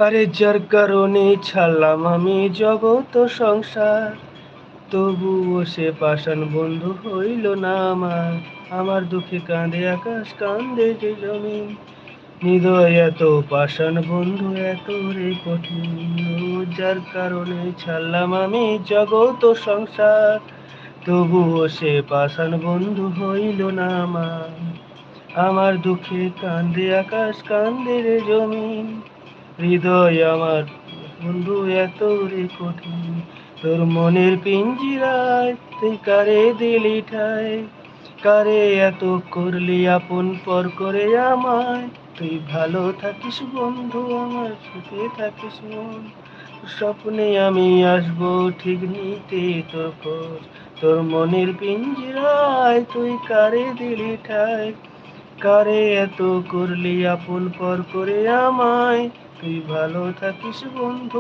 আরে যার কারণে ছাড়লাম আমি জগৎ ও সংসার, তবুও সে পাষাণ বন্ধু হইল না আমার। আমার দুঃখে কাঁদে আকাশ, কান্দে যে জমিন, হৃদয় এত পাষাণ বন্ধু এত রে কঠিন। ও যার কারণে ছাড়লাম আমি জগৎ ও সংসার, তবুও সে পাষাণ বন্ধু হইল না আমার। আমার দুঃখে কান্দে আকাশ, কান্দে রে জমিন, হৃদয় আমার বন্ধু এত রে কঠিন। তোর মনের পিঞ্জিরায় তুই কারে দিলি ঠায়, কারে এত করলি আপন পর করে আমায়। তুই ভালো থাকিস বন্ধু, আমার সুখে থাকিস মন, স্বপ্নে আমি আসবো ঠিক নিতে তোর খোঁজ। তোর মনের পিঞ্জিরায় তুই কারে দিলি ঠায়, কারে এত করলি আপন পর করে আমায়। তুই ভালো থাকিস বন্ধু।